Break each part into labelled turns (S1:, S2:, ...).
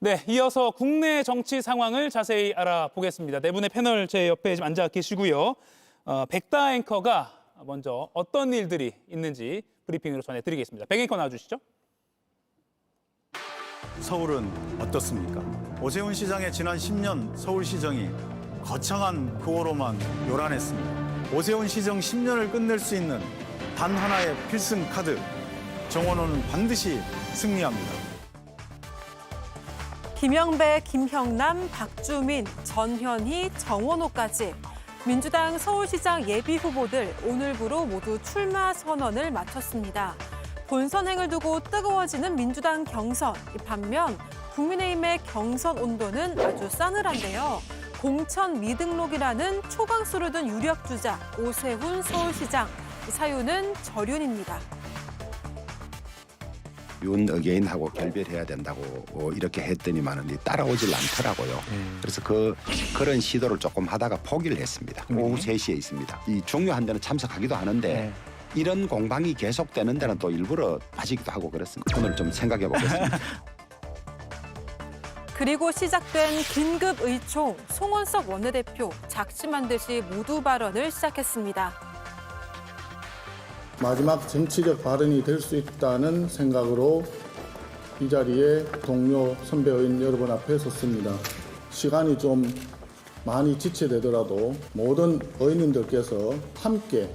S1: 네, 이어서 국내 정치 상황을 자세히 알아보겠습니다. 네 분의 패널 제 옆에 지금 앉아 계시고요. 백다 앵커가 먼저 어떤 일들이 있는지 브리핑으로 전해드리겠습니다. 백 앵커 나와주시죠.
S2: 서울은 어떻습니까? 오세훈 시장의 지난 10년 서울시정이 거창한 구호로만 요란했습니다. 오세훈 시정 10년을 끝낼 수 있는 단 하나의 필승 카드. 정원호는 반드시 승리합니다.
S3: 김영배, 김형남, 박주민, 전현희, 정원호까지 민주당 서울시장 예비 후보들 오늘부로 모두 출마 선언을 마쳤습니다. 본선행을 두고 뜨거워지는 민주당 경선. 반면 국민의힘의 경선 온도는 아주 싸늘한데요. 공천 미등록이라는 초강수를 둔 유력 주자 오세훈 서울시장. 사유는 절윤입니다.
S4: 윤 의견하고 결별해야 된다고 이렇게 했더니만은 따라오질 않더라고요. 그래서 그런 시도를 조금 하다가 포기를 했습니다. 오후 3시에 있습니다. 이 중요한 데는 참석하기도 하는데 이런 공방이 계속되는 데는 또 일부러 빠지기도 하고 그렇습니다. 오늘 좀 생각해 보겠습니다.
S3: 그리고 시작된 긴급 의총, 송원석 원내대표 작심한 듯이 모두 발언을 시작했습니다.
S5: 마지막 정치적 발언이 될 수 있다는 생각으로 이 자리에 동료 선배 의원 여러분 앞에 섰습니다. 시간이 좀 많이 지체되더라도 모든 의원님들께서 함께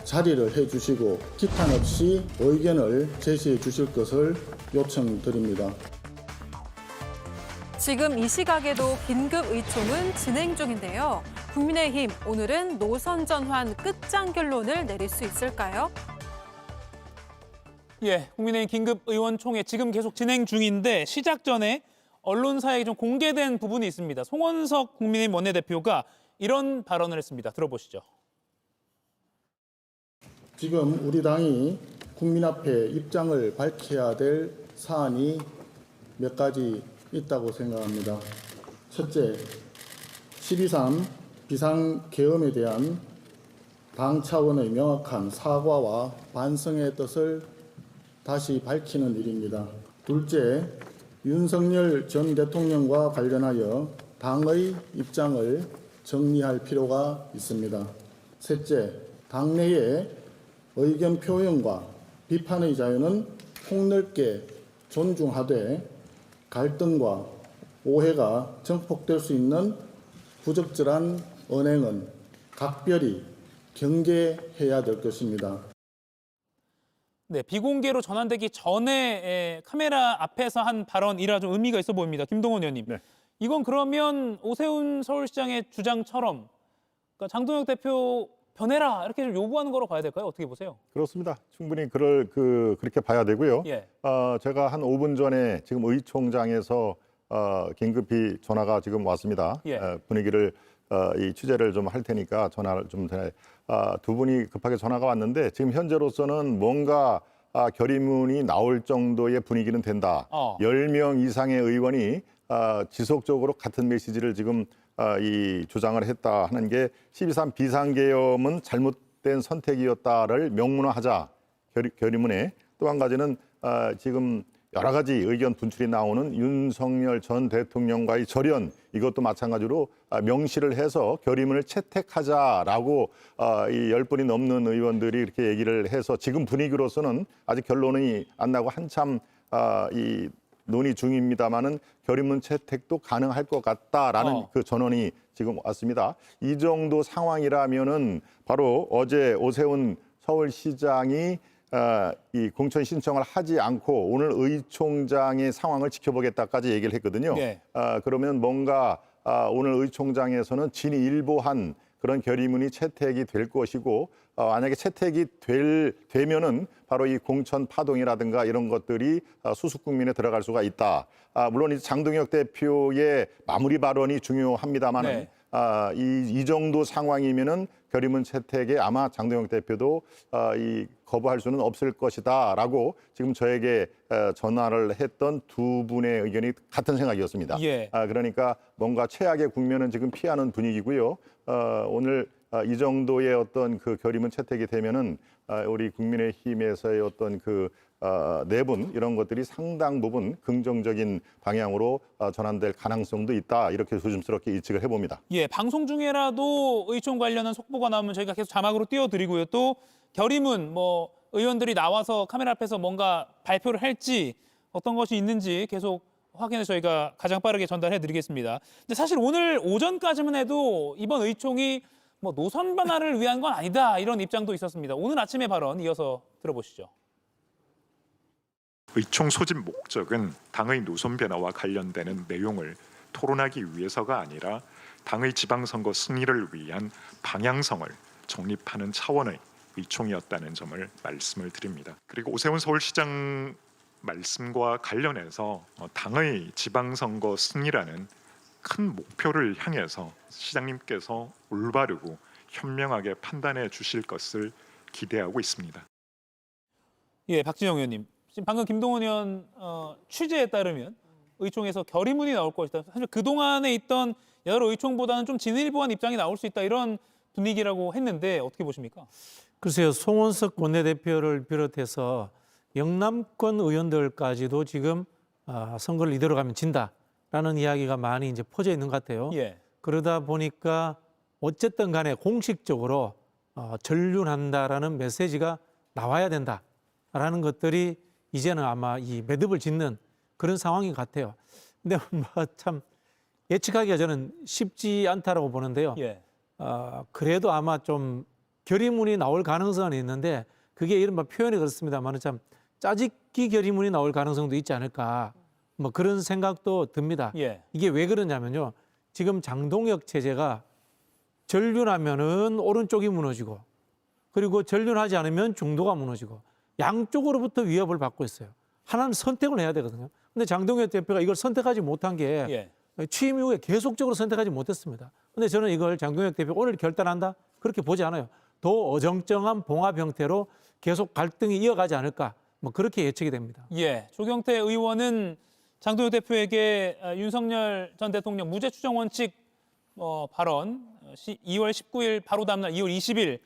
S5: 자리를 해주시고 기탄 없이 의견을 제시해 주실 것을 요청드립니다.
S3: 지금 이 시각에도 긴급 의총은 진행 중인데요. 국민의힘 오늘은 노선 전환 끝장 결론을 내릴 수 있을까요?
S1: 예, 국민의힘 긴급 의원총회 지금 계속 진행 중인데 시작 전에 언론사에 좀 공개된 부분이 있습니다. 송원석 국민의힘 원내대표가 이런 발언을 했습니다. 들어보시죠.
S5: 지금 우리 당이 국민 앞에 입장을 밝혀야 될 사안이 몇 가지 있다고 생각합니다. 첫째, 12.3 비상계엄에 대한 당 차원의 명확한 사과와 반성의 뜻을 다시 밝히는 일입니다. 둘째, 윤석열 전 대통령과 관련하여 당의 입장을 정리할 필요가 있습니다. 셋째, 당내의 의견 표현과 비판의 자유는 폭넓게 존중하되 갈등과 오해가 증폭될 수 있는 부적절한 언행은 각별히 경계해야 될 것입니다.
S1: 네, 비공개로 전환되기 전에 카메라 앞에서 한 발언이라 좀 의미가 있어 보입니다. 김동원 의원님.
S6: 네.
S1: 이건 그러면 오세훈 서울시장의 주장처럼 그러니까 장동혁 대표 변해라 이렇게 좀 요구하는 거로 봐야 될까요? 어떻게 보세요?
S6: 그렇습니다. 충분히 그렇게 봐야 되고요.
S1: 예.
S6: 제가 한 5분 전에 지금 의총장에서 긴급히 전화가 지금 왔습니다.
S1: 예.
S6: 분위기를 이 취재를 좀 할 테니까 전화를 좀 두 분이 급하게 전화가 왔는데 지금 현재로서는 뭔가 결의문이 나올 정도의 분위기는 된다. 10명 이상의 의원이 지속적으로 같은 메시지를 지금 이 주장을 했다 하는 게 12.3 비상계엄은 잘못된 선택이었다를 명문화하자 결의문에 또 한 가지는 지금 여러 가지 의견 분출이 나오는 윤석열 전 대통령과의 절연 이것도 마찬가지로 명시를 해서 결의문을 채택하자라고 이 10분이 넘는 의원들이 이렇게 얘기를 해서 지금 분위기로서는 아직 결론이 안 나고 한참 이 논의 중입니다만은 결의문 채택도 가능할 것 같다라는 그 전언이 지금 왔습니다. 이 정도 상황이라면은 바로 어제 오세훈 서울시장이 이 공천 신청을 하지 않고 오늘 의총장의 상황을 지켜보겠다까지 얘기를 했거든요.
S1: 네.
S6: 그러면 뭔가 오늘 의총장에서는 진일보한 그런 결의문이 채택이 될 것이고 만약에 채택이 되면은 바로 이 공천 파동이라든가 이런 것들이 수습 국면에 들어갈 수가 있다. 물론 이제 장동혁 대표의 마무리 발언이 중요합니다만은
S1: 네.
S6: 이 정도 상황이면은 결의문 채택에 아마 장동혁 대표도 이 거부할 수는 없을 것이다라고 지금 저에게 전화를 했던 두 분의 의견이 같은 생각이었습니다.
S1: 예.
S6: 그러니까 뭔가 최악의 국면은 지금 피하는 분위기고요. 오늘 이 정도의 어떤 그 결의문 채택이 되면은 우리 국민의힘에서의 어떤 그 내분 이런 것들이 상당 부분 긍정적인 방향으로 전환될 가능성도 있다 이렇게 조심스럽게 예측을 해봅니다.
S1: 예, 방송 중에라도 의총 관련한 속보가 나오면 저희가 계속 자막으로 띄워드리고요. 또 결의문 뭐 의원들이 나와서 카메라 앞에서 뭔가 발표를 할지 어떤 것이 있는지 계속 확인해서 저희가 가장 빠르게 전달해드리겠습니다. 근데 사실 오늘 오전까지만 해도 이번 의총이 뭐 노선 변화를 위한 건 아니다 이런 입장도 있었습니다. 오늘 아침의 발언 이어서 들어보시죠.
S7: 의총 소집 목적은 당의 노선 변화와 관련되는 내용을 토론하기 위해서가 아니라 당의 지방선거 승리를 위한 방향성을 정립하는 차원의 의총이었다는 점을 말씀을 드립니다. 그리고 오세훈 서울시장 말씀과 관련해서 당의 지방선거 승리라는 큰 목표를 향해서 시장님께서 올바르고 현명하게 판단해 주실 것을 기대하고 있습니다.
S1: 예, 박진영 의원님. 지금 방금 김동원 의원 취재에 따르면 의총에서 결의문이 나올 것이다. 사실 그동안에 있던 여러 의총보다는 좀 진일보한 입장이 나올 수 있다 이런 분위기라고 했는데 어떻게 보십니까?
S8: 글쎄요. 송원석 원내대표를 비롯해서 영남권 의원들까지도 지금 선거를 이대로 가면 진다라는 이야기가 많이 이제 퍼져 있는 것 같아요.
S1: 예.
S8: 그러다 보니까 어쨌든 간에 공식적으로 전륜한다라는 메시지가 나와야 된다라는 것들이 이제는 아마 이 매듭을 짓는 그런 상황인 것 같아요. 근데 뭐 참 예측하기가 저는 쉽지 않다라고 보는데요.
S1: 예.
S8: 그래도 아마 좀 결의문이 나올 가능성은 있는데 그게 이른바 표현이 그렇습니다만 참 짜집기 결의문이 나올 가능성도 있지 않을까 뭐 그런 생각도 듭니다.
S1: 예.
S8: 이게 왜 그러냐면요. 지금 장동혁 체제가 전륜하면은 오른쪽이 무너지고 그리고 전륜하지 않으면 중도가 무너지고 양쪽으로부터 위협을 받고 있어요. 하나는 선택을 해야 되거든요. 근데 장동혁 대표가 이걸 선택하지 못한 게
S1: 예.
S8: 취임 이후에 계속적으로 선택하지 못했습니다. 근데 저는 이걸 장동혁 대표 오늘 결단한다? 그렇게 보지 않아요. 더 어정쩡한 봉합 형태로 계속 갈등이 이어가지 않을까 뭐 그렇게 예측이 됩니다.
S1: 예. 조경태 의원은 장동혁 대표에게 윤석열 전 대통령 무죄 추정 원칙 발언 2월 19일 바로 다음날 2월 20일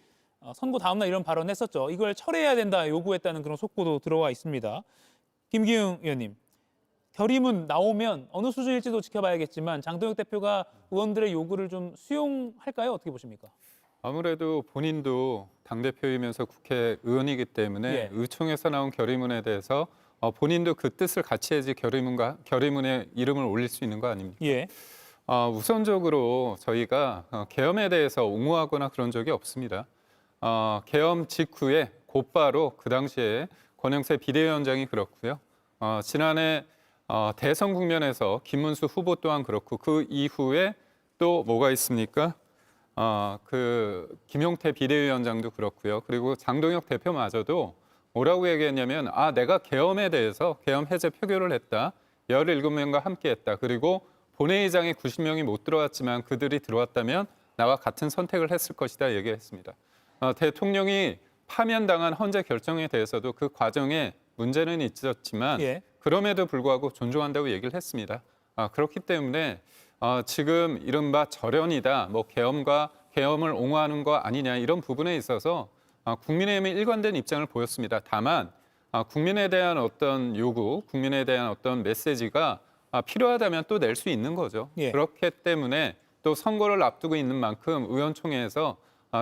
S1: 선고 다음날 이런 발언했었죠. 이걸 철회해야 된다 요구했다는 그런 속보도 들어와 있습니다. 김기웅 의원님, 결의문 나오면 어느 수준일지도 지켜봐야겠지만 장동혁 대표가 의원들의 요구를 좀 수용할까요? 어떻게 보십니까?
S9: 아무래도 본인도 당대표이면서 국회의원이기 때문에
S1: 예.
S9: 의총에서 나온 결의문에 대해서 본인도 그 뜻을 같이 해야지 결의문에 이름을 올릴 수 있는 거 아닙니까?
S1: 예.
S9: 우선적으로 저희가 계엄에 대해서 옹호하거나 그런 적이 없습니다. 계엄 직후에 곧바로 그 당시에 권영세 비대위원장이 그렇고요. 지난해 대선 국면에서 김문수 후보 또한 그렇고 그 이후에 또 뭐가 있습니까? 그 김용태 비대위원장도 그렇고요. 그리고 장동혁 대표마저도 뭐라고 얘기했냐면 내가 계엄에 대해서 계엄 해제 표결을 했다. 17명과 함께 했다. 그리고 본회의장에 90명이 못 들어왔지만 그들이 들어왔다면 나와 같은 선택을 했을 것이다 얘기했습니다. 대통령이 파면당한 헌재 결정에 대해서도 그 과정에 문제는 있었지만
S1: 예.
S9: 그럼에도 불구하고 존중한다고 얘기를 했습니다. 그렇기 때문에 지금 이른바 절연이다, 뭐 계엄을 옹호하는 거 아니냐 이런 부분에 있어서 국민의힘이 일관된 입장을 보였습니다. 다만 국민에 대한 어떤 요구, 국민에 대한 어떤 메시지가 필요하다면 또 낼 수 있는 거죠.
S1: 예.
S9: 그렇기 때문에 또 선거를 앞두고 있는 만큼 의원총회에서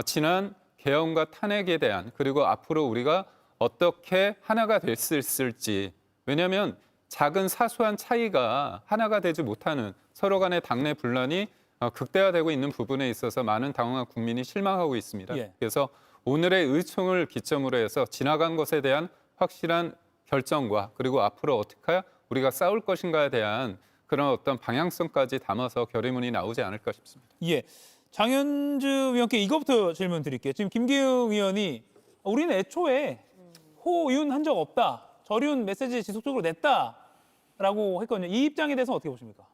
S9: 지난 계엄과 탄핵에 대한 그리고 앞으로 우리가 어떻게 하나가 될 수 있을지 왜냐하면 작은 사소한 차이가 하나가 되지 못하는 서로 간의 당내 분란이 극대화되고 있는 부분에 있어서 많은 당원과 국민이 실망하고 있습니다.
S1: 예.
S9: 그래서 오늘의 의총을 기점으로 해서 지나간 것에 대한 확실한 결정과 그리고 앞으로 어떻게 우리가 싸울 것인가에 대한 그런 어떤 방향성까지 담아서 결의문이 나오지 않을까 싶습니다.
S1: 예. 장현주 의원께 이것부터 질문 드릴게요. 지금 김기웅 의원이 우리는 애초에 호윤한 적 없다. 절윤 메시지 지속적으로 냈다라고 했거든요. 이 입장에 대해서 어떻게 보십니까?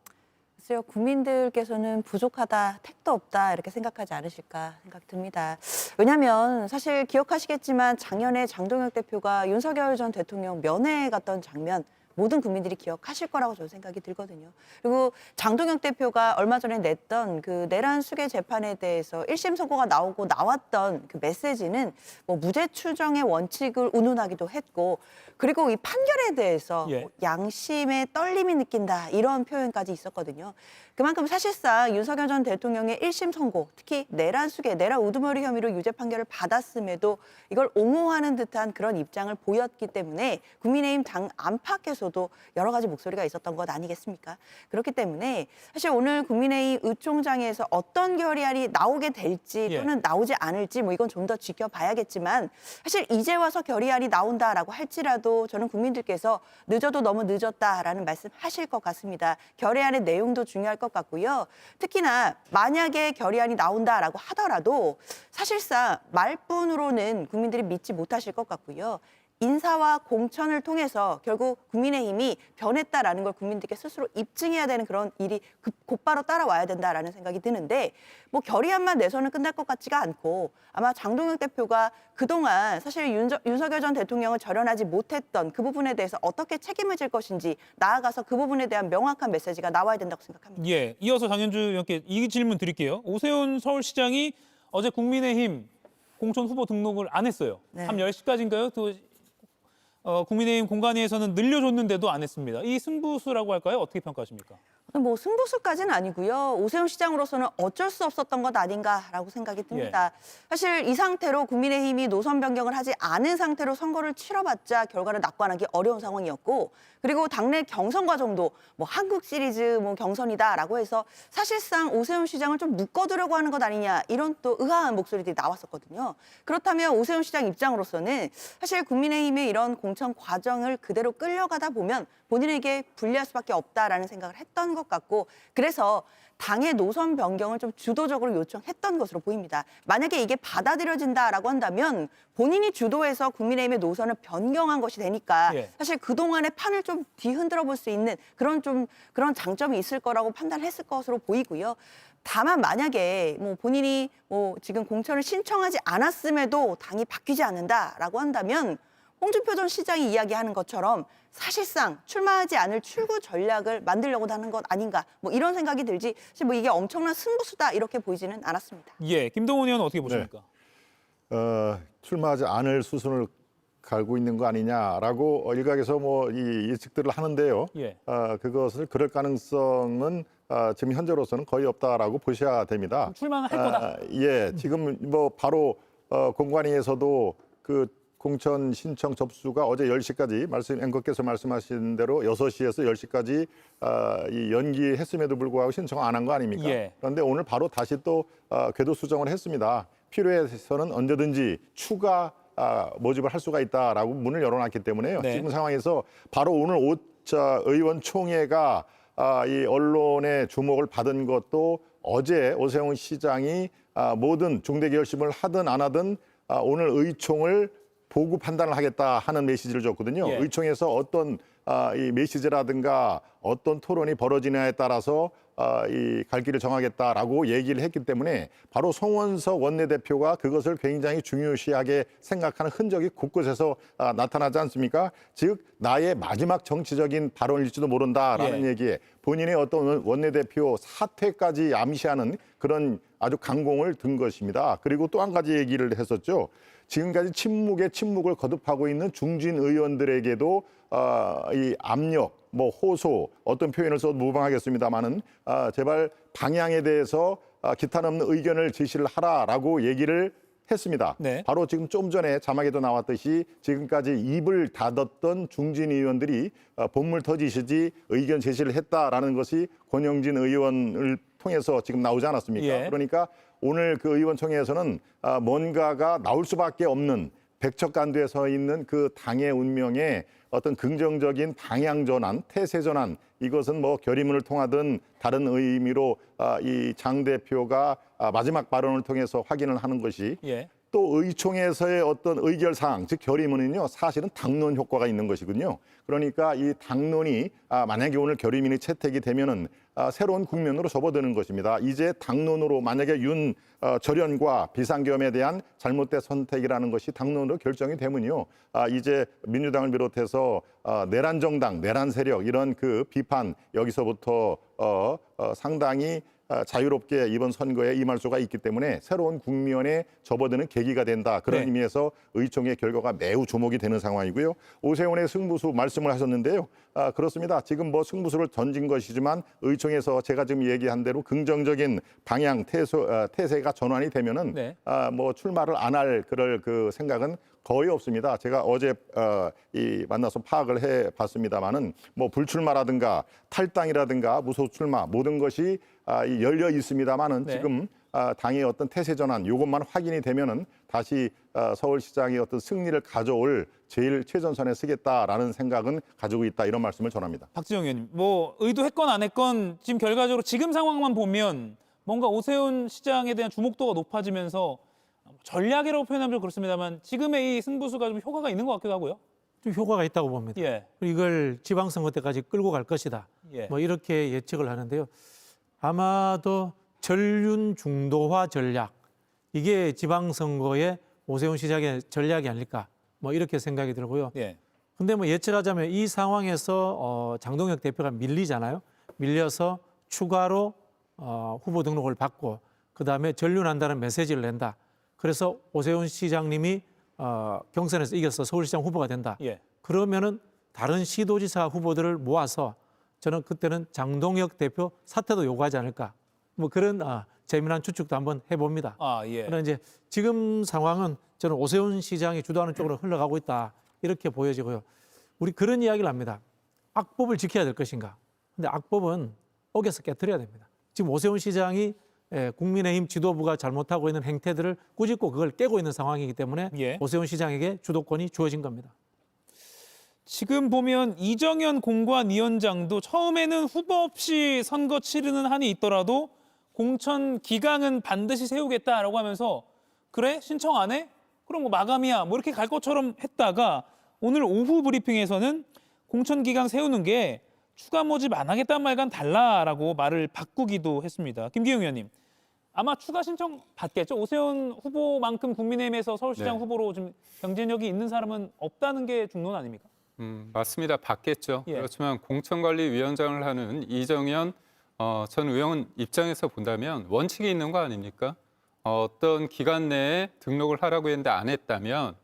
S10: 글쎄요, 국민들께서는 부족하다, 택도 없다 이렇게 생각하지 않으실까 생각 듭니다. 왜냐하면 사실 기억하시겠지만 작년에 장동혁 대표가 윤석열 전 대통령 면회에 갔던 장면 모든 국민들이 기억하실 거라고 저는 생각이 들거든요. 그리고 장동혁 대표가 얼마 전에 냈던 그 내란 수계 재판에 대해서 1심 선고가 나오고 나왔던 그 메시지는 뭐 무죄 추정의 원칙을 운운하기도 했고, 그리고 이 판결에 대해서
S1: 예.
S10: 뭐 양심의 떨림이 느낀다 이런 표현까지 있었거든요. 그만큼 사실상 윤석열 전 대통령의 1심 선고, 특히 내란 수계, 내란 우두머리 혐의로 유죄 판결을 받았음에도 이걸 옹호하는 듯한 그런 입장을 보였기 때문에 국민의힘 당 안팎에서도 여러 가지 목소리가 있었던 것 아니겠습니까? 그렇기 때문에 사실 오늘 국민의힘 의총장에서 어떤 결의안이 나오게 될지 또는 나오지 않을지 뭐 이건 좀 더 지켜봐야겠지만, 사실 이제 와서 결의안이 나온다라고 할지라도 저는 국민들께서 늦어도 너무 늦었다라는 말씀하실 것 같습니다. 결의안의 내용도 중요할 것 같고요. 특히나 만약에 결의안이 나온다라고 하더라도 사실상 말뿐으로는 국민들이 믿지 못하실 것 같고요. 인사와 공천을 통해서 결국 국민의힘이 변했다라는 걸 국민들께 스스로 입증해야 되는 그런 일이 곧바로 따라와야 된다라는 생각이 드는데, 뭐 결의안만 내서는 끝날 것 같지가 않고, 아마 장동혁 대표가 그동안 사실 윤석열 전 대통령을 절연하지 못했던 그 부분에 대해서 어떻게 책임을 질 것인지, 나아가서 그 부분에 대한 명확한 메시지가 나와야 된다고 생각합니다.
S1: 예, 이어서 장현주 의원께 이 질문 드릴게요. 오세훈 서울시장이 어제 국민의힘 공천 후보 등록을 안 했어요.
S10: 네.
S1: 밤 10시까지인가요? 또 국민의힘 공관위에서는 늘려줬는데도 안 했습니다. 이 승부수라고 할까요? 어떻게 평가하십니까?
S10: 뭐 승부수까지는 아니고요. 오세훈 시장으로서는 어쩔 수 없었던 것 아닌가라고 생각이 듭니다. 사실 이 상태로 국민의힘이 노선 변경을 하지 않은 상태로 선거를 치러봤자 결과를 낙관하기 어려운 상황이었고, 그리고 당내 경선 과정도 뭐 한국 시리즈 뭐 경선이다라고 해서 사실상 오세훈 시장을 좀 묶어두려고 하는 것 아니냐, 이런 또 의아한 목소리들이 나왔었거든요. 그렇다면 오세훈 시장 입장으로서는 사실 국민의힘의 이런 공천 과정을 그대로 끌려가다 보면 본인에게 불리할 수밖에 없다라는 생각을 했던 것 같고, 그래서 당의 노선 변경을 좀 주도적으로 요청했던 것으로 보입니다. 만약에 이게 받아들여진다라고 한다면 본인이 주도해서 국민의힘의 노선을 변경한 것이 되니까 사실 그동안의 판을 좀 뒤흔들어 볼 수 있는 그런 장점이 있을 거라고 판단했을 것으로 보이고요. 다만 만약에 뭐 본인이 뭐 지금 공천을 신청하지 않았음에도 당이 바뀌지 않는다라고 한다면 홍준표 전 시장이 이야기하는 것처럼 사실상 출마하지 않을 출구 전략을 만들려고 하는 것 아닌가, 뭐 이런 생각이 들지, 사실 뭐 이게 엄청난 승부수다 이렇게 보이지는 않았습니다.
S1: 예, 김동훈 의원은 어떻게 보십니까?
S6: 출마하지 않을 수순을 갈고 있는 거 아니냐라고 일각에서 뭐 이 예측들을 하는데요. 그것을 그럴 가능성은 지금 현재로서는 거의 없다라고 보셔야 됩니다.
S1: 출마는 할 거다.
S6: 예, 지금 뭐 바로 공관위에서도 그 공천 신청 접수가 어제 10시까지 앵커께서 말씀하신 대로 6시에서 10시까지 이 연기했음에도 불구하고 신청 안 한 거 아닙니까? 그런데 오늘 바로 다시 또 궤도 수정을 했습니다. 필요해서는 언제든지 추가 모집을 할 수가 있다라고 문을 열어놨기 때문에요. 지금 상황에서 바로 오늘 의원총회가 이 언론의 주목을 받은 것도 어제 오세훈 시장이 모든 중대 결심을 하든 안 하든 오늘 의총을 보고 판단을 하겠다 하는 메시지를 줬거든요. 의총에서 어떤 이 메시지라든가 어떤 토론이 벌어지냐에 따라서 이 갈 길을 정하겠다라고 얘기를 했기 때문에 바로 송원석 원내대표가 그것을 굉장히 중요시하게 생각하는 흔적이 곳곳에서 나타나지 않습니까? 즉 나의 마지막 정치적인 발언일지도 모른다라는 얘기에 본인의 어떤 원내대표 사퇴까지 암시하는 그런 아주 강공을 든 것입니다. 그리고 또 한 가지 얘기를 했었죠. 지금까지 침묵에 침묵을 거듭하고 있는 중진 의원들에게도 이 압력, 뭐 호소, 어떤 표현을 써도 무방하겠습니다만은 제발 방향에 대해서 기탄 없는 의견을 제시를 하라라고 얘기를 했습니다. 바로 지금 좀 전에 자막에도 나왔듯이 지금까지 입을 닫았던 중진 의원들이 본물 터지시지 의견 제시를 했다라는 것이 권영진 의원을 통해서 지금 나오지 않았습니까? 그러니까 오늘 그 의원총회에서는 뭔가가 나올 수밖에 없는 백척간두에 서 있는 그 당의 운명에 어떤 긍정적인 방향 전환, 태세 전환, 이것은 뭐 결의문을 통하든 다른 의미로 이 장 대표가 마지막 발언을 통해서 확인을 하는 것이 또 의총에서의 어떤 의결 사항, 즉 결의문은요, 사실은 당론 효과가 있는 것이군요. 그러니까 이 당론이 만약에 오늘 결의문이 채택이 되면은 새로운 국면으로 접어드는 것입니다. 이제 당론으로 만약에 윤 절연과 비상계엄에 대한 잘못된 선택이라는 것이 당론으로 결정이 되면요, 이제 민주당을 비롯해서 내란 정당, 내란 세력 이런 그 비판 여기서부터 상당히 자유롭게 이번 선거에 임할 수가 있기 때문에 새로운 국면에 접어드는 계기가 된다. 그런
S1: 네.
S6: 의미에서 의총의 결과가 매우 주목이 되는 상황이고요. 오세훈의 승부수 말씀을 하셨는데요. 그렇습니다. 지금 뭐 승부수를 던진 것이지만 의총에서 제가 지금 얘기한 대로 긍정적인 방향 태세가 전환이 되면은
S1: 네.
S6: 뭐 출마를 안 할 그럴 그 생각은 거의 없습니다. 제가 어제 만나서 파악을 해봤습니다마는 뭐 불출마라든가 탈당이라든가 무소출마 모든 것이 열려 있습니다마는
S1: 네.
S6: 지금 당의 어떤 태세 전환 이것만 확인이 되면은 다시 서울시장의 어떤 승리를 가져올 제일 최전선에 쓰겠다라는 생각은 가지고 있다 이런 말씀을 전합니다.
S1: 박지영 의원님, 뭐 의도했건 안 했건 지금 결과적으로 지금 상황만 보면 뭔가 오세훈 시장에 대한 주목도가 높아지면서 전략이라고 표현하면 좀 그렇습니다만 지금의 이 승부수가 좀 효과가 있는 것 같기도 하고요.
S8: 좀 효과가 있다고 봅니다.
S1: 예.
S8: 이걸 지방선거 때까지 끌고 갈 것이다.
S1: 예.
S8: 뭐 이렇게 예측을 하는데요. 아마도 전륜 중도화 전략, 이게 지방선거의 오세훈 시장의 전략이 아닐까, 뭐 이렇게 생각이 들고요.
S1: 예.
S8: 근데 뭐 예측하자면 이 상황에서 장동혁 대표가 밀리잖아요. 밀려서 추가로 후보 등록을 받고 그다음에 전륜한다는 메시지를 낸다. 그래서 오세훈 시장님이 경선에서 이겨서 서울시장 후보가 된다.
S1: 예.
S8: 그러면은 다른 시도지사 후보들을 모아서 저는 그때는 장동혁 대표 사퇴도 요구하지 않을까. 뭐 그런 재미난 추측도 한번 해봅니다.
S1: 예.
S8: 그러나 이제 지금 상황은 저는 오세훈 시장이 주도하는 쪽으로 흘러가고 있다. 이렇게 보여지고요. 우리 그런 이야기를 합니다. 악법을 지켜야 될 것인가. 근데 악법은 어겨서 깨트려야 됩니다. 지금 오세훈 시장이 국민의힘 지도부가 잘못하고 있는 행태들을 꾸짖고 그걸 깨고 있는 상황이기 때문에
S1: 예.
S8: 오세훈 시장에게 주도권이 주어진 겁니다.
S1: 지금 보면 이정현 공관위원장도 처음에는 후보 없이 선거 치르는 한이 있더라도 공천 기강은 반드시 세우겠다라고 하면서 그래? 신청 안 해? 그럼 뭐 마감이야. 뭐 이렇게 갈 것처럼 했다가 오늘 오후 브리핑에서는 공천 기강 세우는 게 추가 모집 안 하겠다는 말과는 달라라고 말을 바꾸기도 했습니다. 김기용 의원님, 아마 추가 신청 받겠죠? 오세훈 후보만큼 국민의힘에서 서울시장
S9: 네.
S1: 후보로 좀 경쟁력이 있는 사람은 없다는 게 중론 아닙니까?
S9: 맞습니다. 받겠죠.
S1: 예.
S9: 그렇지만 공천관리위원장을 하는 이정현 전 의원 입장에서 본다면 원칙이 있는 거 아닙니까? 어떤 기간 내에 등록을 하라고 했는데 안 했다면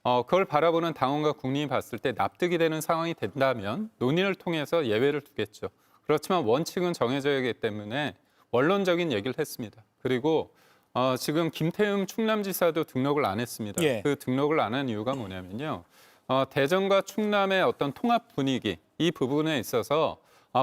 S9: 그걸 바라보는 당원과 국민이 봤을 때 납득이 되는 상황이 된다면 논의를 통해서 예외를 두겠죠. 그렇지만 원칙은 정해져야 하기 때문에 원론적인 얘기를 했습니다. 그리고 지금 김태흠 충남지사도 등록을 안 했습니다.
S1: 예.
S9: 그 등록을 안 한 이유가 뭐냐면요. 대전과 충남의 어떤 통합 분위기 이 부분에 있어서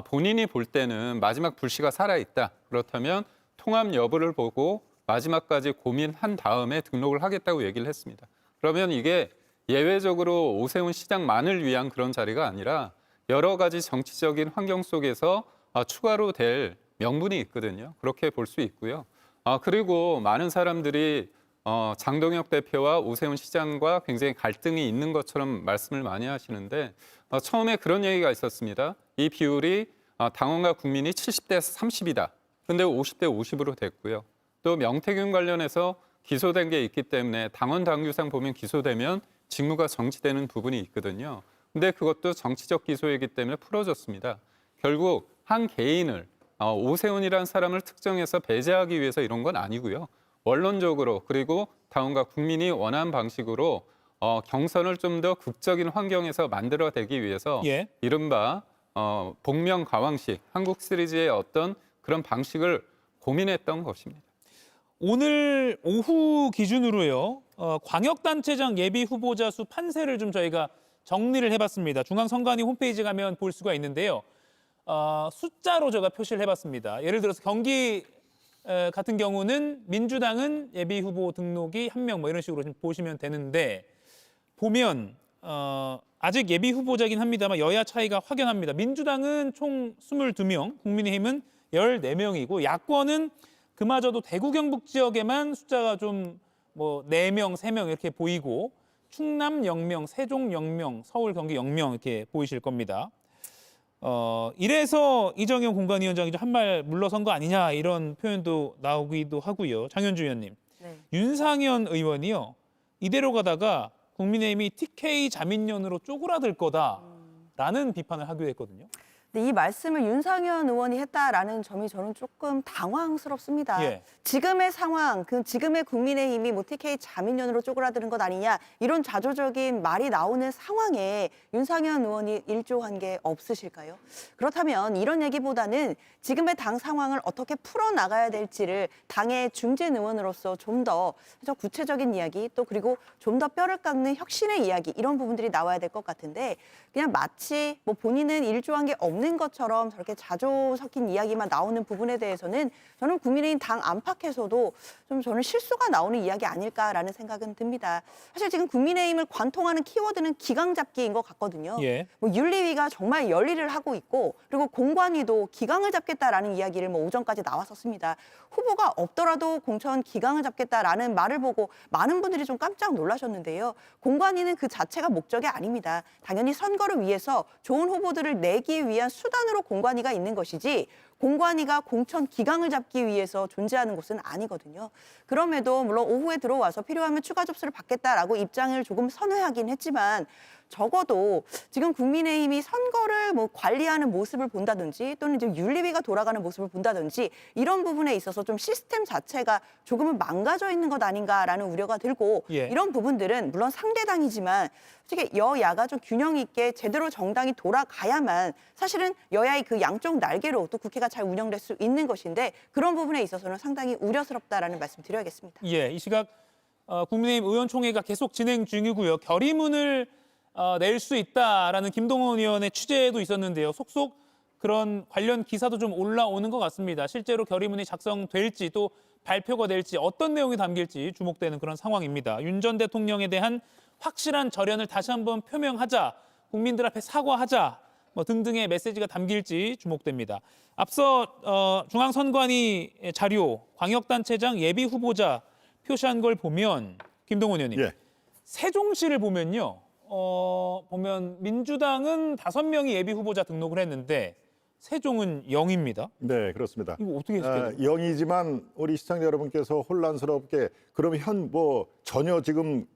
S9: 본인이 볼 때는 마지막 불씨가 살아있다. 그렇다면 통합 여부를 보고 마지막까지 고민한 다음에 등록을 하겠다고 얘기를 했습니다. 그러면 이게 예외적으로 오세훈 시장만을 위한 그런 자리가 아니라 여러 가지 정치적인 환경 속에서 추가로 될 명분이 있거든요. 그렇게 볼 수 있고요. 그리고 많은 사람들이 장동혁 대표와 오세훈 시장과 굉장히 갈등이 있는 것처럼 말씀을 많이 하시는데 처음에 그런 얘기가 있었습니다. 이 비율이 당원과 국민이 70대 30이다. 근데 50대 50으로 됐고요. 또 명태균 관련해서 기소된 게 있기 때문에 당원 당규상 보면 기소되면 직무가 정지되는 부분이 있거든요. 근데 그것도 정치적 기소이기 때문에 풀어졌습니다. 결국 한 개인을 오세훈이라는 사람을 특정해서 배제하기 위해서 이런 건 아니고요. 원론적으로 그리고 당원과 국민이 원하는 방식으로 경선을 좀 더 극적인 환경에서 만들어내기 위해서
S1: 예.
S9: 이른바 복명가왕식 한국 시리즈의 어떤 그런 방식을 고민했던 것입니다.
S1: 오늘 오후 기준으로요. 광역단체장 예비 후보자 수 판세를 좀 저희가 정리를 해봤습니다. 중앙선관위 홈페이지 가면 볼 수가 있는데요. 숫자로 제가 표시를 해봤습니다. 예를 들어서 경기 같은 경우는 민주당은 예비 후보 등록이 1명 뭐 이런 식으로 좀 보시면 되는데 보면 아직 예비 후보자긴 합니다만 여야 차이가 확연합니다. 민주당은 총 22명, 국민의힘은 14명이고 야권은 그마저도 대구 경북 지역에만 숫자가 좀 뭐 4명, 3명 이렇게 보이고 충남 0명, 세종 0명, 서울, 경기 0명 이렇게 보이실 겁니다. 이래서 이정현 공관위원장이 한 발 물러선 거 아니냐 이런 표현도 나오기도 하고요. 장현주 의원님,
S10: 네.
S1: 윤상현 의원이요. 이대로 가다가 국민의힘이 TK 자민련으로 쪼그라들 거다라는 비판을 하기도 했거든요.
S10: 근데 이 말씀을 윤상현 의원이 했다라는 점이 저는 조금 당황스럽습니다.
S1: 예.
S10: 지금의 상황, 지금의 국민의힘이 뭐 TK 자민련으로 쪼그라드는 것 아니냐 이런 자조적인 말이 나오는 상황에 윤상현 의원이 일조한 게 없으실까요? 그렇다면 이런 얘기보다는 지금의 당 상황을 어떻게 풀어나가야 될지를 당의 중진 의원으로서 좀 더 구체적인 이야기 또 그리고 좀 더 뼈를 깎는 혁신의 이야기 이런 부분들이 나와야 될 것 같은데 그냥 마치 뭐 본인은 일조한 게 없는 것처럼 저렇게 자조 섞인 이야기만 나오는 부분에 대해서는 저는 국민의힘 당 안팎에서도 좀 저는 실수가 나오는 이야기 아닐까라는 생각은 듭니다. 사실 지금 국민의힘을 관통하는 키워드는 기강 잡기인 것 같거든요.
S1: 예.
S10: 뭐 윤리위가 정말 열일을 하고 있고 그리고 공관위도 기강을 잡겠다라는 이야기를 뭐 오전까지 나왔었습니다. 후보가 없더라도 공천 기강을 잡겠다라는 말을 보고 많은 분들이 좀 깜짝 놀라셨는데요. 공관위는 그 자체가 목적이 아닙니다. 당연히 선거를 위해서 좋은 후보들을 내기 위한 수단으로 공관위가 있는 것이지 공관위가 공천 기강을 잡기 위해서 존재하는 곳은 아니거든요. 그럼에도 물론 오후에 들어와서 필요하면 추가 접수를 받겠다라고 입장을 조금 선회하긴 했지만 적어도 지금 국민의힘이 선거를 뭐 관리하는 모습을 본다든지 또는 이제 윤리위가 돌아가는 모습을 본다든지 이런 부분에 있어서 좀 시스템 자체가 조금은 망가져 있는 것 아닌가라는 우려가 들고
S1: 예.
S10: 이런 부분들은 물론 상대당이지만 솔직히 여야가 좀 균형 있게 제대로 정당이 돌아가야만 사실은 여야의 그 양쪽 날개로 또 국회가 잘 운영될 수 있는 것인데 그런 부분에 있어서는 상당히 우려스럽다라는 말씀 드려야겠습니다.
S1: 예, 이 시각 국민의힘 의원총회가 계속 진행 중이고요. 결의문을 낼 수 있다라는 김동원 의원의 취재도 있었는데요. 속속 그런 관련 기사도 좀 올라오는 것 같습니다. 실제로 결의문이 작성될지 또 발표가 될지 어떤 내용이 담길지 주목되는 그런 상황입니다. 윤 전 대통령에 대한 확실한 절연을 다시 한번 표명하자, 국민들 앞에 사과하자 뭐 등등의 메시지가 담길지 주목됩니다. 앞서 중앙선관위 자료, 광역단체장 예비 후보자 표시한 걸 보면 김동원 의원님,
S6: 예.
S1: 세종시를 보면요. 보면 민주당은 5명이 예비 후보자 등록을 했는데 세종은 0입니다.
S6: 네, 그렇습니다.
S1: 이거 어떻게 해석해요?
S6: 0이지만 우리 시청자 여러분께서 혼란스럽게 그러면 뭐 전혀 지금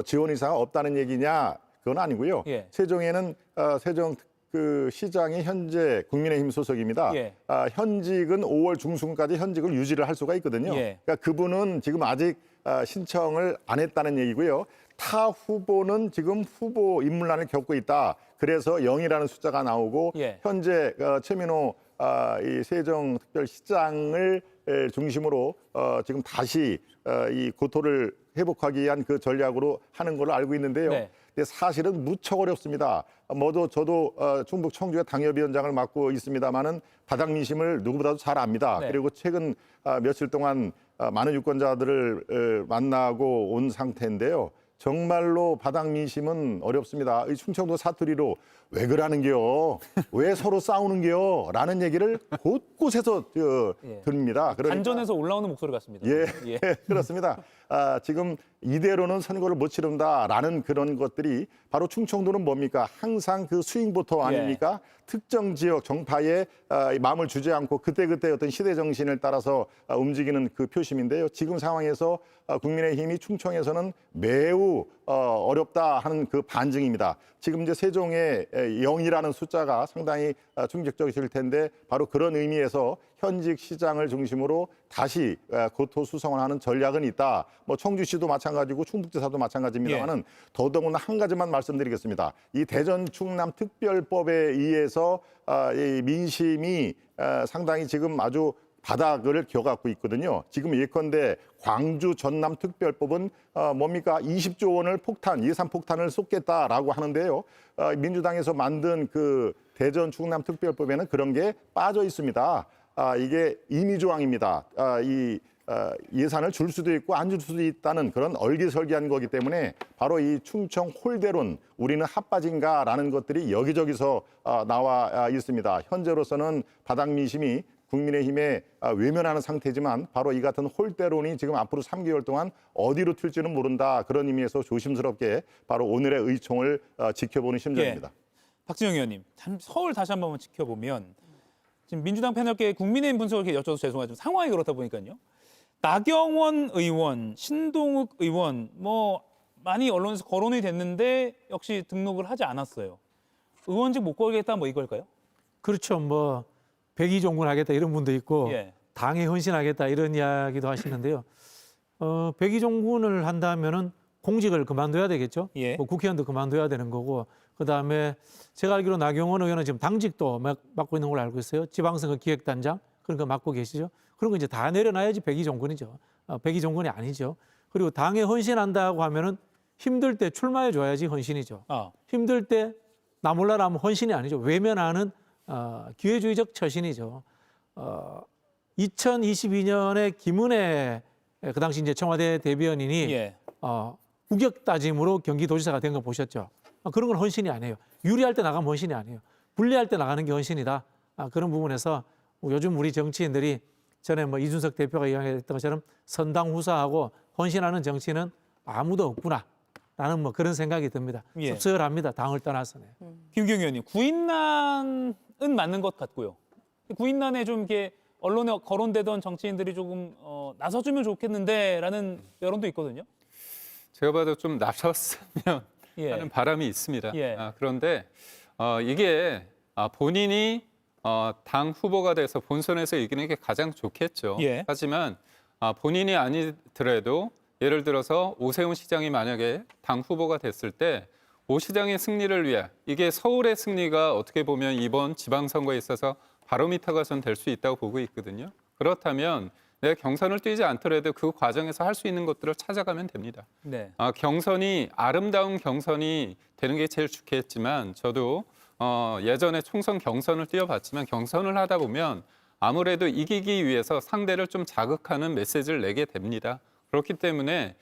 S6: 지원 의사가 없다는 얘기냐? 그건 아니고요.
S1: 예.
S6: 세종에는 세종 그 시장이 현재 국민의힘 소속입니다.
S1: 예.
S6: 현직은 5월 중순까지 현직을 유지를 할 수가 있거든요.
S1: 예.
S6: 그러니까 그분은 지금 아직 신청을 안 했다는 얘기고요. 타 후보는 지금 후보 인물난을 겪고 있다. 그래서 0이라는 숫자가 나오고
S1: 예.
S6: 현재 최민호 이 세종특별시장을 중심으로 지금 다시 이 고토를 회복하기 위한 그 전략으로 하는 걸로 알고 있는데요.
S1: 네.
S6: 근데 사실은 무척 어렵습니다. 저도 충북 청주의 당협위원장을 맡고 있습니다마는 바닥 민심을 누구보다도 잘 압니다.
S1: 네.
S6: 그리고 최근 며칠 동안 많은 유권자들을 만나고 온 상태인데요. 정말로 바닥 민심은 어렵습니다. 이 충청도 사투리로 왜 그러는겨? 왜 서로 싸우는겨? 라는 얘기를 곳곳에서
S1: 예.
S6: 들립니다. 그러니까
S1: 단전에서 올라오는 목소리 같습니다.
S6: 예, 그렇습니다. 지금 이대로는 선거를 못 치른다라는 그런 것들이 바로 충청도는 뭡니까? 항상 그 스윙보터 아닙니까? 특정 지역 정파에 마음을 주지 않고 그때그때 어떤 시대 정신을 따라서 움직이는 그 표심인데요. 지금 상황에서 국민의힘이 충청에서는 매우 어렵다 하는 그 반증입니다. 지금 이제 세종의 0이라는 숫자가 상당히 충격적일 텐데 바로 그런 의미에서 현직 시장을 중심으로 다시 고토 수성을 하는 전략은 있다. 뭐 청주시도 마찬가지고 충북지사도 마찬가지입니다만은 더더군다나 한 가지만 말씀드리겠습니다. 이 대전 충남 특별법에 의해서 이 민심이 상당히 지금 아주 바닥을 기어갖고 있거든요. 지금 예컨대 광주 전남 특별법은 뭡니까? 20조 원을 예산 폭탄을 쏟겠다라고 하는데요. 민주당에서 만든 그 대전 충남 특별법에는 그런 게 빠져 있습니다. 이게 임의조항입니다. 예산을 줄 수도 있고 안 줄 수도 있다는 그런 얼기설기한 거기 때문에 바로 이 충청 홀대론 우리는 핫바지인가라는 것들이 여기저기서 나와 있습니다. 현재로서는 바닥 민심이 국민의힘에 외면하는 상태지만 바로 이 같은 홀대론이 지금 앞으로 3개월 동안 어디로 튈지는 모른다. 그런 의미에서 조심스럽게 바로 오늘의 의총을 지켜보는 심정입니다.
S1: 박진영 의원님, 참 서울 다시 한번 지켜보면 지금 민주당 패널계 국민의힘 분석을 이렇게 여쭤도 죄송하지만 상황이 그렇다 보니까요. 나경원 의원, 신동욱 의원 뭐 많이 언론에서 거론이 됐는데 역시 등록을 하지 않았어요. 의원직 못 걸겠다 뭐 이걸까요?
S8: 그렇죠. 뭐 백의종군하겠다 이런 분도 있고
S1: 예.
S8: 당에 헌신하겠다 이런 이야기도 하시는데요. 백의종군을 한다면은 공직을 그만둬야 되겠죠.
S1: 예.
S8: 뭐 국회의원도 그만둬야 되는 거고 그다음에 제가 알기로 나경원 의원은 지금 당직도 맡고 있는 걸로 알고 있어요. 지방선거 기획단장 그런 거 맡고 계시죠. 그런 거 이제 다 내려놔야지 백의종군이죠. 백의종군이 아니죠. 그리고 당에 헌신한다고 하면은 힘들 때 출마해 줘야지 헌신이죠. 힘들 때 나 몰라 하면 헌신이 아니죠. 외면하는 기회주의적 처신이죠. 2022년에 김은혜 그 당시 이제 청와대 대변인이
S1: 예.
S8: 우격 따짐으로 경기도지사가 된 거 보셨죠? 그런 건 헌신이 아니에요. 유리할 때 나가면 헌신이 아니에요. 불리할 때 나가는 게 헌신이다. 그런 부분에서 요즘 우리 정치인들이 전에 뭐 이준석 대표가 이야기했던 것처럼 선당후사하고 헌신하는 정치는 아무도 없구나. 라는 뭐 그런 생각이 듭니다.
S1: 예.
S8: 씁쓸합니다. 당을 떠나서는.
S1: 김경희 의원님, 구인난은 맞는 것 같고요. 구인난에 좀 이렇게 언론에 거론되던 정치인들이 조금 나서주면 좋겠는데라는 여론도 있거든요.
S9: 제가 봐도 좀 나섰으면
S1: 예.
S9: 하는 바람이 있습니다.
S1: 예.
S9: 그런데 이게 본인이 당 후보가 돼서 본선에서 이기는 게 가장 좋겠죠.
S1: 예.
S9: 하지만 본인이 아니더라도 예를 들어서 오세훈 시장이 만약에 당 후보가 됐을 때 오 시장의 승리를 위해 이게 서울의 승리가 어떻게 보면 이번 지방선거에 있어서 바로미터가 전 될 수 있다고 보고 있거든요. 그렇다면 내가 경선을 뛰지 않더라도 그 과정에서 할 수 있는 것들을 찾아가면 됩니다.
S1: 네.
S9: 경선이 아름다운 경선이 되는 게 제일 좋겠지만 저도 예전에 총선 경선을 뛰어봤지만 경선을 하다 보면 아무래도 이기기 위해서 상대를 좀 자극하는 메시지를 내게 됩니다. 그렇기 때문에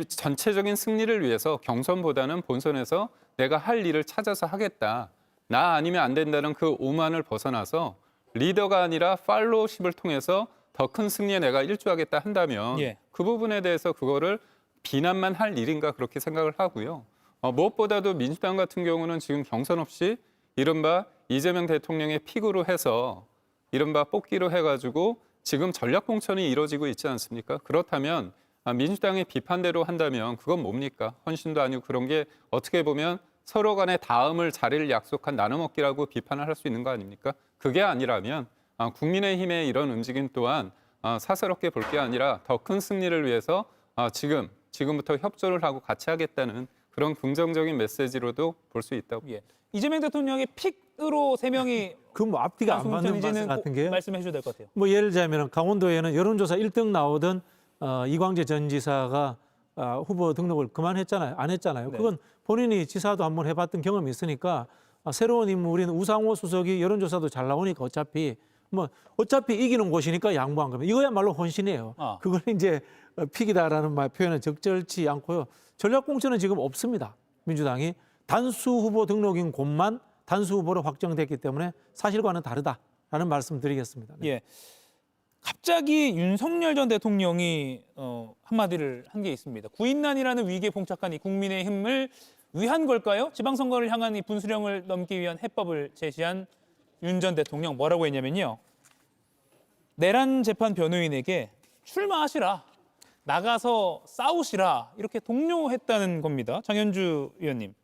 S9: 전체적인 승리를 위해서 경선보다는 본선에서 내가 할 일을 찾아서 하겠다. 나 아니면 안 된다는 그 오만을 벗어나서 리더가 아니라 팔로우십을 통해서 더 큰 승리에 내가 일조하겠다 한다면
S1: 예.
S9: 그 부분에 대해서 그거를 비난만 할 일인가 그렇게 생각을 하고요. 무엇보다도 민주당 같은 경우는 지금 경선 없이 이른바 이재명 대통령의 픽으로 해서 이른바 뽑기로 해가지고 지금 전략 공천이 이루어지고 있지 않습니까? 그렇다면 민주당의 비판대로 한다면 그건 뭡니까? 헌신도 아니고 그런 게 어떻게 보면 서로 간에 다음을 자리를 약속한 나눠먹기라고 비판을 할 수 있는 거 아닙니까? 그게 아니라면 국민의힘의 이런 움직임 또한 사사롭게 볼 게 아니라 더 큰 승리를 위해서 지금부터 협조를 하고 같이 하겠다는 그런 긍정적인 메시지로도 볼 수 있다고.
S1: 예. 이재명 대통령의 픽으로 세 명이
S8: 그 뭐 앞뒤가 안 맞는
S1: 이제는
S8: 말씀 같은 게요.
S1: 말씀해 주셔야 될 것 같아요.
S8: 뭐 예를 들자면 강원도에는 여론조사 1등 나오던 이광재 전 지사가 후보 등록을 그만했잖아요. 안 했잖아요.
S1: 네.
S8: 그건 본인이 지사도 한번 해봤던 경험이 있으니까 새로운 인물인 우상호 수석이 여론조사도 잘 나오니까 어차피 이기는 곳이니까 양보한 겁니다. 이거야말로 헌신이에요. 그걸 이제 픽이다라는 표현은 적절치 않고요. 전략공천은 지금 없습니다. 민주당이 단수 후보 등록인 곳만 단수 후보로 확정됐기 때문에 사실과는 다르다라는 말씀드리겠습니다. 네.
S1: 예. 갑자기 윤석열 전 대통령이 한마디를 한 게 있습니다. 구인난이라는 위기에 봉착한 이 국민의힘을 위한 걸까요? 지방선거를 향한 이 분수령을 넘기 위한 해법을 제시한 윤 전 대통령 뭐라고 했냐면요. 내란 재판 변호인에게 출마하시라, 나가서 싸우시라 이렇게 독려했다는 겁니다. 장현주 의원님,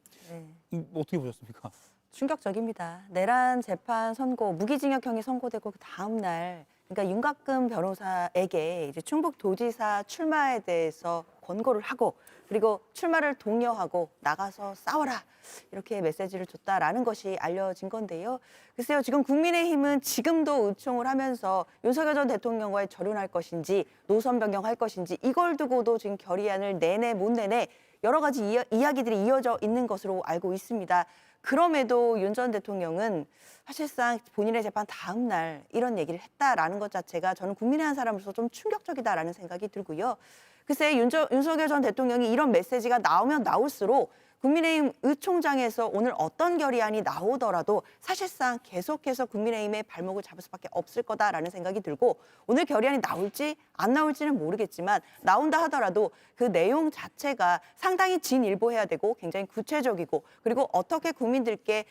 S1: 어떻게 보셨습니까?
S10: 충격적입니다. 내란 재판 선고, 무기징역형이 선고되고 그 다음 날, 그러니까 윤곽근 변호사에게 이제 충북도지사 출마에 대해서 권고를 하고 그리고 출마를 독려하고 나가서 싸워라 이렇게 메시지를 줬다라는 것이 알려진 건데요. 글쎄요, 지금 국민의힘은 지금도 의총을 하면서 윤석열 전 대통령과의 절연할 것인지 노선 변경할 것인지 이걸 두고도 지금 결의안을 내내 못 내내 여러 가지 이야기들이 이어져 있는 것으로 알고 있습니다. 그럼에도 윤 전 대통령은 사실상 본인의 재판 다음 날 이런 얘기를 했다라는 것 자체가 저는 국민의 한 사람으로서 좀 충격적이다라는 생각이 들고요. 글쎄 윤석열 전 대통령이 이런 메시지가 나오면 나올수록 국민의힘 의총장에서 오늘 어떤 결의안이 나오더라도 사실상 계속해서 국민의힘의 발목을 잡을 수밖에 없을 거다라는 생각이 들고 오늘 결의안이 나올지 안 나올지는 모르겠지만 나온다 하더라도 그 내용 자체가 상당히 진일보해야 되고 굉장히 구체적이고 그리고 어떻게 국민들께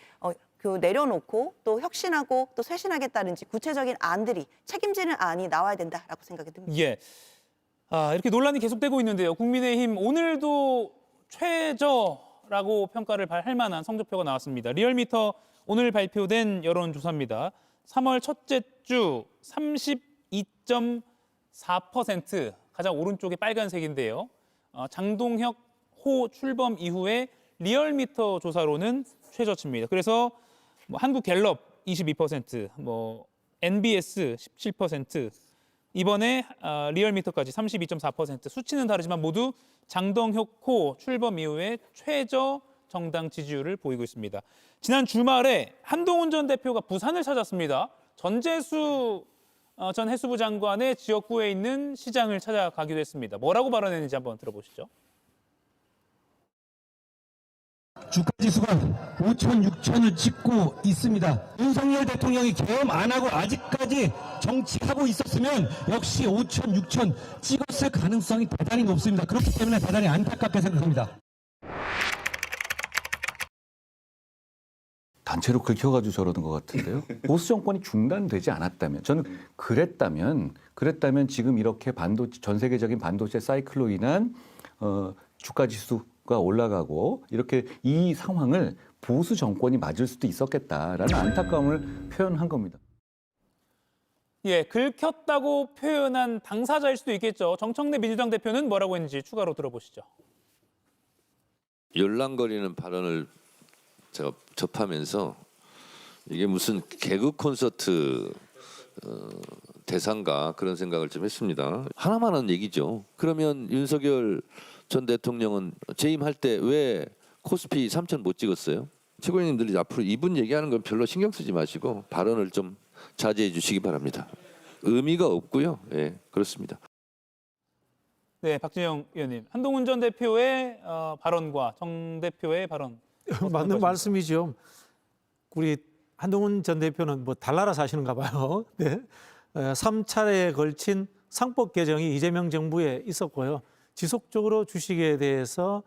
S10: 내려놓고 또 혁신하고 또 쇄신하겠다는지 구체적인 안들이 책임지는 안이 나와야 된다라고 생각이 듭니다.
S1: 예. 이렇게 논란이 계속되고 있는데요. 국민의힘 오늘도 최저라고 평가를 할 만한 성적표가 나왔습니다. 리얼미터 오늘 발표된 여론조사입니다. 3월 첫째 주 32.4% 가장 오른쪽에 빨간색인데요. 장동혁 호 출범 이후에 리얼미터 조사로는 최저치입니다. 그래서 한국갤럽 22%, NBS 17%, 이번에 리얼미터까지 32.4%. 수치는 다르지만 모두 장동혁 호 출범 이후에 최저 정당 지지율을 보이고 있습니다. 지난 주말에 한동훈 전 대표가 부산을 찾았습니다. 전재수 전 해수부 장관의 지역구에 있는 시장을 찾아가기도 했습니다. 뭐라고 발언했는지 한번 들어보시죠.
S11: 주가지수가 5천, 6천을 찍고 있습니다. 윤석열 대통령이 계엄 안 하고 아직까지 정치하고 있었으면 역시 5천, 6천 찍었을 가능성이 대단히 높습니다. 그렇기 때문에 대단히 안타깝게 생각합니다.
S12: 단체로 긁혀가지고 저러는 것 같은데요. 보수 정권이 중단되지 않았다면, 저는 그랬다면 지금 이렇게 전 세계적인 반도체 사이클로 인한 주가지수가 올라가고 이렇게 이 상황을 보수 정권이 맞을 수도 있었겠다라는 안타까움을 표현한 겁니다.
S1: 예, 긁혔다고 표현한 당사자일 수도 있겠죠. 정청래 민주당 대표는 뭐라고 했는지 추가로 들어보시죠.
S13: 열랑거리는 발언을 제가 접하면서 이게 무슨 개그 콘서트 대상가 그런 생각을 좀 했습니다. 하나만 한 얘기죠. 그러면 윤석열 전 대통령은 재임할 때 왜 코스피 3천 못 찍었어요? 최고위원님들이 앞으로 이분 얘기하는 건 별로 신경 쓰지 마시고 발언을 좀 자제해 주시기 바랍니다. 의미가 없고요. 예, 그렇습니다.
S1: 네, 박진영 의원님. 한동훈 전 대표의 발언과 정 대표의 발언.
S8: 맞는 말씀이죠. 우리 한동훈 전 대표는 달나라 사시는가 봐요. 네. 3차례에 걸친 상법 개정이 이재명 정부에 있었고요. 지속적으로 주식에 대해서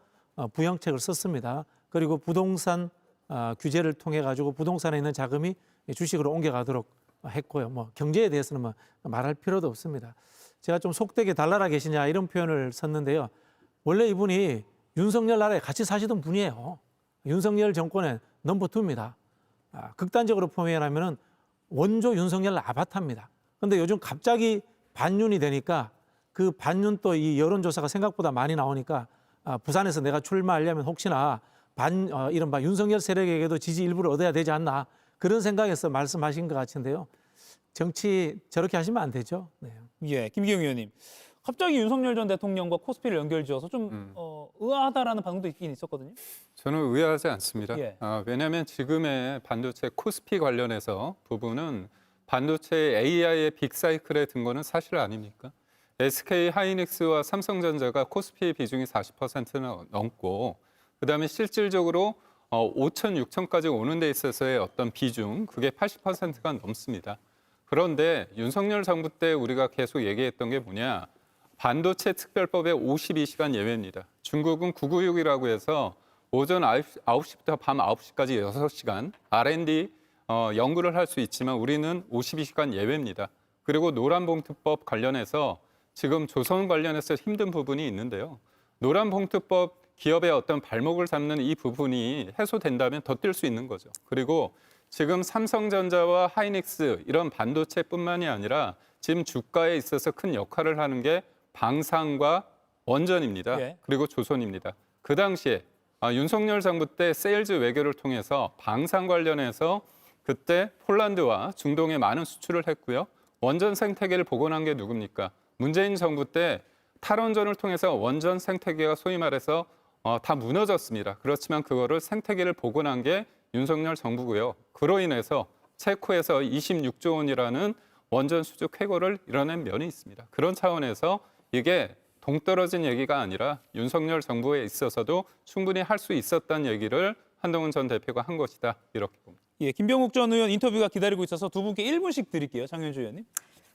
S8: 부양책을 썼습니다. 그리고 부동산 규제를 통해 가지고 부동산에 있는 자금이 주식으로 옮겨가도록 했고요. 경제에 대해서는 말할 필요도 없습니다. 제가 좀 속되게 달나라 계시냐 이런 표현을 썼는데요. 원래 이분이 윤석열 나라에 같이 사시던 분이에요. 윤석열 정권의 넘버 2입니다. 극단적으로 표현하면 원조 윤석열 아바타입니다. 그런데 요즘 갑자기 반윤이 되니까 그 반윤 또 이 여론조사가 생각보다 많이 나오니까 부산에서 내가 출마하려면 혹시나 이른바 윤석열 세력에게도 지지 일부를 얻어야 되지 않나 그런 생각에서 말씀하신 것 같은데요. 정치 저렇게 하시면 안 되죠. 네.
S1: 예, 김기영 의원님. 갑자기 윤석열 전 대통령과 코스피를 연결지어서 좀 의아하다라는 반응도 있긴 있었거든요.
S9: 저는 의아하지 않습니다.
S1: 예.
S9: 왜냐하면 지금의 반도체 코스피 관련해서 부분은 반도체 AI의 빅사이클에 든 거는 사실 아닙니까? SK 하이닉스와 삼성전자가 코스피 비중이 40%나 넘고 그다음에 실질적으로 5천, 6천까지 오는 데 있어서의 어떤 비중, 그게 80%가 넘습니다. 그런데 윤석열 정부 때 우리가 계속 얘기했던 게 뭐냐? 반도체 특별법의 52시간 예외입니다. 중국은 996이라고 해서 오전 9시부터 밤 9시까지 6시간 R&D 연구를 할 수 있지만 우리는 52시간 예외입니다. 그리고 노란봉투법 관련해서 지금 조선 관련해서 힘든 부분이 있는데요. 노란봉투법 기업의 어떤 발목을 잡는 이 부분이 해소된다면 더 뛸 수 있는 거죠. 그리고 지금 삼성전자와 하이닉스 이런 반도체뿐만이 아니라 지금 주가에 있어서 큰 역할을 하는 게 방산과 원전입니다.
S1: 예.
S9: 그리고 조선입니다. 그 당시에 윤석열 정부 때 세일즈 외교를 통해서 방산 관련해서 그때 폴란드와 중동에 많은 수출을 했고요. 원전 생태계를 복원한 게 누굽니까? 문재인 정부 때 탈원전을 통해서 원전 생태계가 소위 말해서 다 무너졌습니다. 그렇지만 그거를 생태계를 복원한 게 윤석열 정부고요. 그로 인해서 체코에서 26조 원이라는 원전 수주 쾌거를 이뤄낸 면이 있습니다. 그런 차원에서 이게 동떨어진 얘기가 아니라 윤석열 정부에 있어서도 충분히 할 수 있었던 얘기를 한동훈 전 대표가 한 것이다. 이렇게 봅니다.
S1: 예, 김병욱 전 의원 인터뷰가 기다리고 있어서 두 분께 1분씩 드릴게요. 장현주 의원님.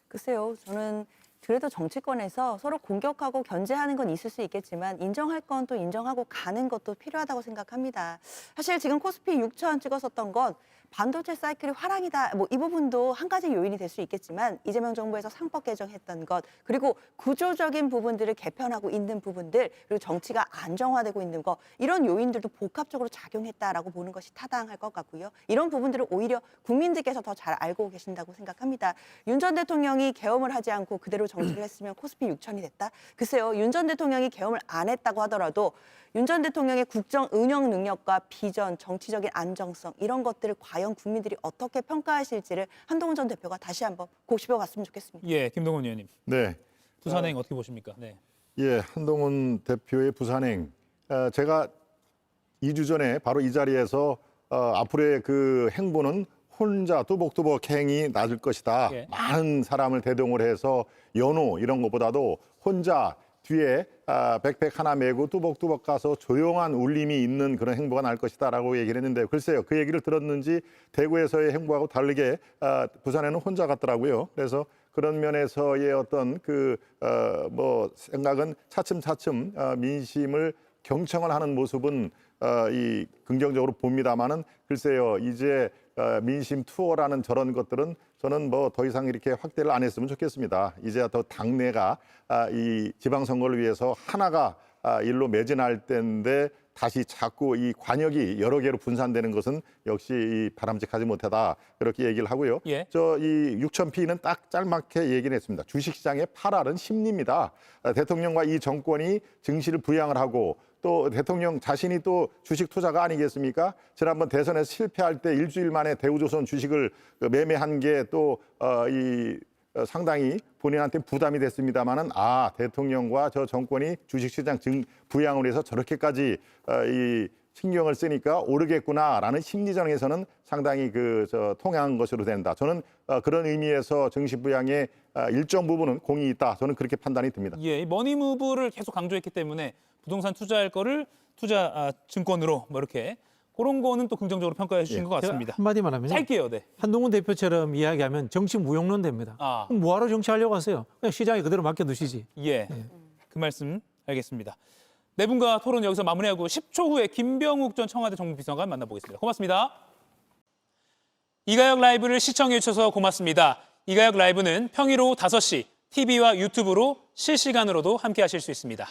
S10: 글쎄요, 저는 그래도 정치권에서 서로 공격하고 견제하는 건 있을 수 있겠지만 인정할 건 또 인정하고 가는 것도 필요하다고 생각합니다. 사실 지금 코스피 6천 찍었었던 건 반도체 사이클이 화랑이다. 뭐 이 부분도 한 가지 요인이 될 수 있겠지만 이재명 정부에서 상법 개정했던 것 그리고 구조적인 부분들을 개편하고 있는 부분들 그리고 정치가 안정화되고 있는 것 이런 요인들도 복합적으로 작용했다라고 보는 것이 타당할 것 같고요. 이런 부분들을 오히려 국민들께서 더 잘 알고 계신다고 생각합니다. 윤 전 대통령이 계엄을 하지 않고 그대로 정치를 했으면 코스피 6천이 됐다. 글쎄요. 윤 전 대통령이 계엄을 안 했다고 하더라도 윤 전 대통령의 국정 운영 능력과 비전, 정치적인 안정성 이런 것들을 과연 국민들이 어떻게 평가하실지를 한동훈 전 대표가 다시 한번 곱씹어봤으면 좋겠습니다.
S1: 예, 김동훈 의원님.
S6: 네.
S1: 부산행 어떻게 보십니까? 네.
S6: 예, 한동훈 대표의 부산행. 제가 2주 전에 바로 이 자리에서 앞으로의 그 행보는 혼자 뚜벅뚜벅 행이 낮을 것이다.
S1: 예.
S6: 많은 사람을 대동을 해서 연호 이런 것보다도 혼자 뒤에 백팩 하나 메고 뚜벅뚜벅 가서 조용한 울림이 있는 그런 행보가 날 것이다라고 얘기를 했는데 글쎄요. 그 얘기를 들었는지 대구에서의 행보하고 다르게 부산에는 혼자 갔더라고요. 그래서 그런 면에서의 어떤 생각은 차츰차츰 민심을 경청을 하는 모습은 이 긍정적으로 봅니다만은 글쎄요. 이제 민심 투어라는 저런 것들은 저는 뭐 더 이상 이렇게 확대를 안 했으면 좋겠습니다. 이제 더 당내가 이 지방선거를 위해서 하나가 일로 매진할 때인데 다시 자꾸 이 관역이 여러 개로 분산되는 것은 역시 바람직하지 못하다 그렇게 얘기를 하고요.
S1: 예.
S6: 저 이 6,000P는 딱 짤막하게 얘기를 했습니다. 주식시장의 8알은 심리입니다. 대통령과 이 정권이 증시를 부양을 하고 또 대통령 자신이 또 주식 투자가 아니겠습니까? 지난번 대선에서 실패할 때 일주일 만에 대우조선 주식을 매매한 게 또 상당히 본인한테 부담이 됐습니다마는 대통령과 저 정권이 주식시장 부양을 해서 저렇게까지 이 신경을 쓰니까 오르겠구나라는 심리전에서는 상당히 통향한 것으로 된다. 저는 그런 의미에서 증시 부양의 일정 부분은 공이 있다. 저는 그렇게 판단이 듭니다.
S1: 예, 이 머니무브를 계속 강조했기 때문에 부동산 투자할 거를 증권으로 뭐 이렇게 그런 거는 또 긍정적으로 평가해 주신 것 같습니다.
S8: 한마디만 하면
S1: 짧게요, 네.
S8: 한동훈 대표처럼 이야기하면 정치 무용론 됩니다. 그럼 뭐하러 정치하려고 하세요? 그냥 시장에 그대로 맡겨두시지.
S1: 예, 그 말씀 알겠습니다. 네 분과 토론 여기서 마무리하고 10초 후에 김병욱 전 청와대 정무비서관 만나보겠습니다. 고맙습니다. 이가혁 라이브를 시청해 주셔서 고맙습니다. 이가혁 라이브는 평일 오후 5시 TV와 유튜브로 실시간으로도 함께 하실 수 있습니다.